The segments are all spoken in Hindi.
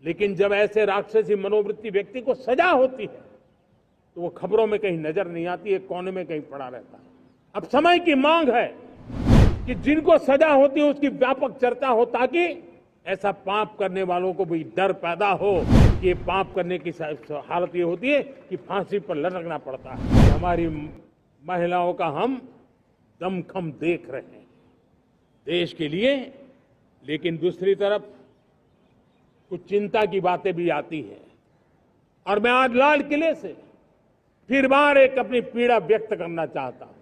लेकिन जब ऐसे राक्षसी मनोवृत्ति व्यक्ति को सजा होती है तो वो खबरों में कहीं नजर नहीं आती, एक कोने में कहीं पड़ा रहता है। अब समय की मांग है कि जिनको सजा होती है उसकी व्यापक चर्चा हो, ताकि ऐसा पाप करने वालों को भी डर पैदा हो कि ये पाप करने की हालत ये होती है कि फांसी पर लटकना पड़ता है। हमारी महिलाओं का हम दमखम देख रहे हैं देश के लिए, लेकिन दूसरी तरफ कुछ चिंता की बातें भी आती हैं। और मैं आज लाल किले से फिर बार एक अपनी पीड़ा व्यक्त करना चाहता हूं।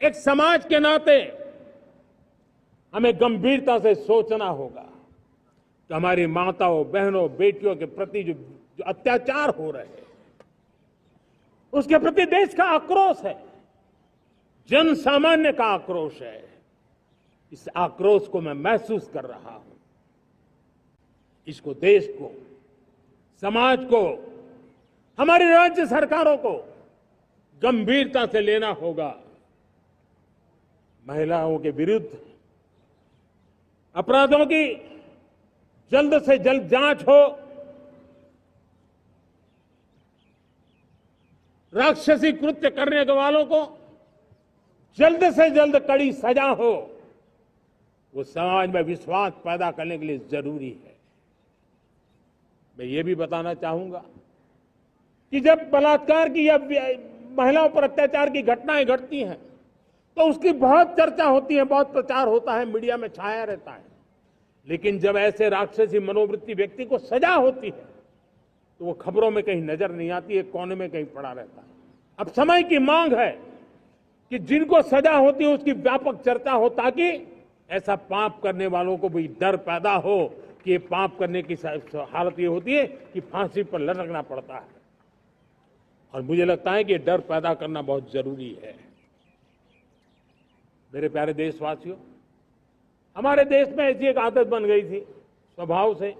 एक समाज के नाते हमें गंभीरता से सोचना होगा कि हमारी माताओं, बहनों, बेटियों के प्रति जो अत्याचार हो रहे हैं उसके प्रति देश का आक्रोश है, जन सामान्य का आक्रोश है। इस आक्रोश को मैं महसूस कर रहा हूं। इसको देश को, समाज को, हमारी राज्य सरकारों को गंभीरता से लेना होगा। महिलाओं के विरुद्ध अपराधों की जल्द से जल्द जांच हो, राक्षसी कृत्य करने वालों को जल्द से जल्द कड़ी सजा हो, वो समाज में विश्वास पैदा करने के लिए जरूरी है। मैं ये भी बताना चाहूंगा कि जब बलात्कार की या महिलाओं पर अत्याचार की घटनाएं घटती हैं तो उसकी बहुत चर्चा होती है, बहुत प्रचार होता है, मीडिया में छाया रहता है। लेकिन जब ऐसे राक्षसी मनोवृत्ति व्यक्ति को सजा होती है तो वो खबरों में कहीं नजर नहीं आती, एक कोने में कहीं पड़ा रहता है। अब समय की मांग है कि जिनको सजा होती है उसकी व्यापक चर्चा हो, ताकि ऐसा पाप करने वालों को भी डर पैदा हो कि ये पाप करने की हालत ये होती है कि फांसी पर लटकना पड़ता है। और मुझे लगता है कि डर पैदा करना बहुत जरूरी है। मेरे प्यारे देशवासियों, हमारे देश में ऐसी एक आदत बन गई थी स्वभाव से,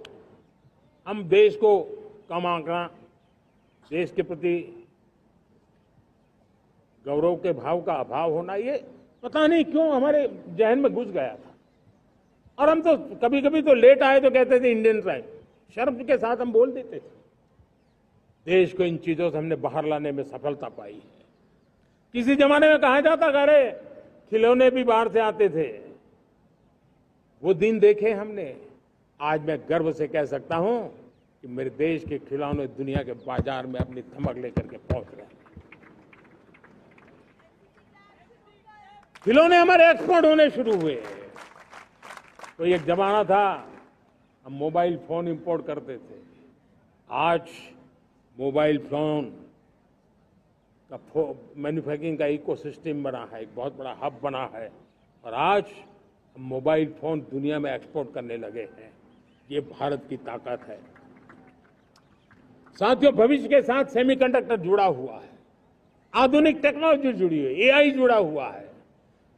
हम देश को कम आंकना, देश के प्रति गौरव के भाव का अभाव होना, ये पता नहीं क्यों हमारे जहन में घुस गया था। और हम तो कभी कभी तो लेट आए तो कहते थे इंडियन टाइम, शर्म के साथ हम बोल देते थे। देश को इन चीजों से हमने बाहर लाने में सफलता पाई है। किसी जमाने में कहा जाता था अरे खिलौने भी बाहर से आते थे, वो दिन देखे हमने। आज मैं गर्व से कह सकता हूं कि मेरे देश के खिलौने दुनिया के बाजार में अपनी धमक लेकर के पहुंच रहे हैं। खिलौने हमारे एक्सपोर्ट होने शुरू हुए। तो एक जमाना था हम मोबाइल फोन इंपोर्ट करते थे, आज मोबाइल फोन का मैन्युफैक्चरिंग का इकोसिस्टम बना है, एक बहुत बड़ा हब बना है। और आज हम मोबाइल फोन दुनिया में एक्सपोर्ट करने लगे हैं। ये भारत की ताकत है। साथियों, भविष्य के साथ सेमीकंडक्टर जुड़ा हुआ है, आधुनिक टेक्नोलॉजी जुड़ी है, एआई जुड़ा हुआ है।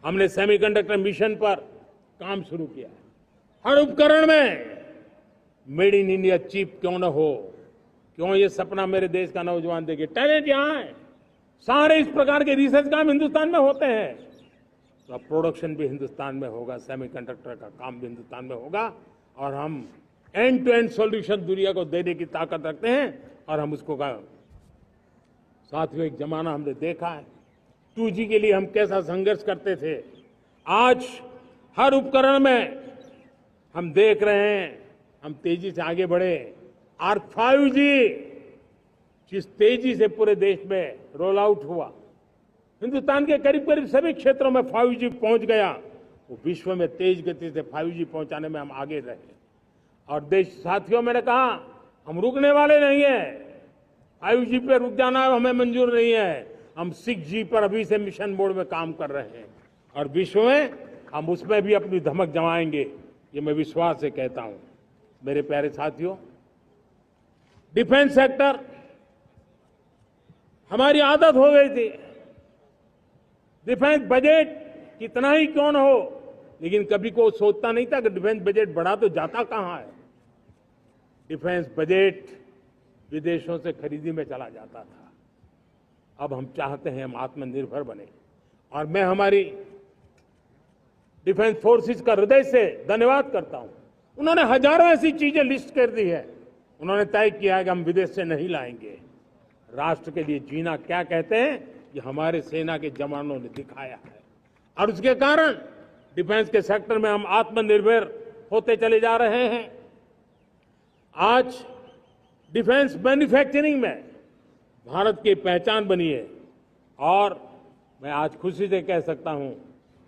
हमने सेमीकंडक्टर मिशन पर काम शुरू किया है। हर उपकरण में मेड इन इंडिया चिप क्यों न हो, क्यों ये सपना मेरे देश का नौजवान देखे। टैलेंट यहां है, सारे इस प्रकार के रिसर्च काम हिंदुस्तान में होते हैं, तो अब प्रोडक्शन भी हिंदुस्तान में होगा, सेमीकंडक्टर का काम भी हिंदुस्तान में होगा। और हम एंड टू एंड सॉल्यूशन दुनिया को देने की ताकत रखते हैं और हम उसको साथियों, एक जमाना हमने देखा है 2G के लिए हम कैसा संघर्ष करते थे। आज हर उपकरण में हम देख रहे हैं, हम तेजी से आगे बढ़े। और 5G जिस तेजी से पूरे देश में रोल आउट हुआ, हिंदुस्तान के करीब करीब सभी क्षेत्रों में 5G पहुंच गया। वो विश्व में तेज गति से 5G पहुंचाने में हम आगे रहे। और देश साथियों, मैंने कहा हम रुकने वाले नहीं हैं। 5G पे रुक जाना हमें मंजूर नहीं है। हम 6G पर अभी से मिशन मोड में काम कर रहे हैं और विश्व में हम उसमें भी अपनी धमक जमाएंगे, ये मैं विश्वास से कहता हूं। मेरे प्यारे साथियों, डिफेंस सेक्टर हमारी आदत हो गई थी। डिफेंस बजट कितना ही क्यों न हो, लेकिन कभी कोई सोचता नहीं था कि डिफेंस बजट बढ़ा तो जाता कहां है। डिफेंस बजट विदेशों से खरीदी में चला जाता था। अब हम चाहते हैं हम आत्मनिर्भर बने। और मैं हमारी डिफेंस फोर्सेस का हृदय से धन्यवाद करता हूं। उन्होंने हजारों ऐसी चीजें लिस्ट कर दी है। उन्होंने तय किया है कि हम विदेश से नहीं लाएंगे। राष्ट्र के लिए जीना क्या कहते हैं, ये हमारे सेना के जवानों ने दिखाया है। और उसके कारण डिफेंस के सेक्टर में हम आत्मनिर्भर होते चले जा रहे हैं। आज डिफेंस मैन्युफैक्चरिंग में भारत की पहचान बनी है। और मैं आज खुशी से कह सकता हूं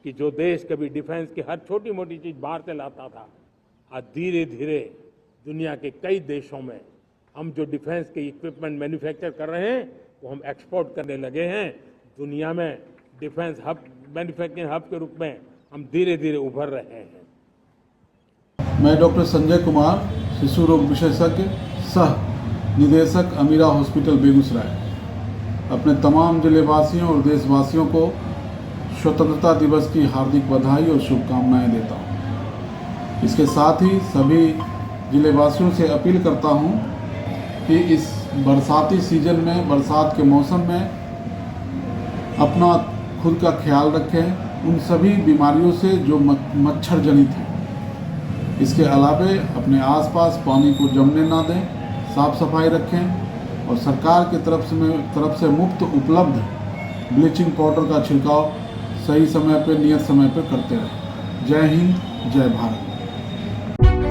कि जो देश कभी डिफेंस की हर छोटी मोटी चीज बाहर से लाता था, आज धीरे धीरे दुनिया के कई देशों में हम जो डिफेंस के इक्विपमेंट मैन्युफैक्चर कर रहे हैं वो हम एक्सपोर्ट करने लगे हैं। दुनिया में डिफेंस हब, मैन्युफैक्चरिंग हब के रूप में हम धीरे धीरे उभर रहे हैं। मैं डॉक्टर संजय कुमार, शिशु रोग विशेषज्ञ, सह निदेशक अमीरा हॉस्पिटल बेगूसराय, अपने तमाम जिलेवासियों और देशवासियों को स्वतंत्रता दिवस की हार्दिक बधाई और शुभकामनाएं देता हूं। इसके साथ ही सभी जिलेवासियों से अपील करता हूं कि इस बरसाती सीजन में, बरसात के मौसम में अपना खुद का ख्याल रखें, उन सभी बीमारियों से जो मच्छर जनित हैं। इसके अलावे अपने आसपास पानी को जमने ना दें, साफ सफाई रखें और सरकार की तरफ से मुफ्त उपलब्ध ब्लीचिंग पाउडर का छिड़काव सही समय पर, नियत समय पर करते रहें। जय हिंद, जय भारत।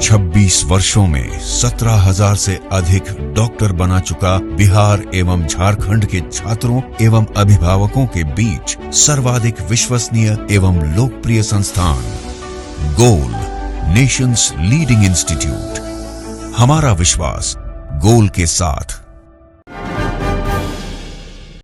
26 वर्षों में 17,000 से अधिक डॉक्टर बना चुका बिहार एवं झारखंड के छात्रों एवं अभिभावकों के बीच सर्वाधिक विश्वसनीय एवं लोकप्रिय संस्थान गोल, नेशंस लीडिंग इंस्टीट्यूट। हमारा विश्वास गोल के साथ।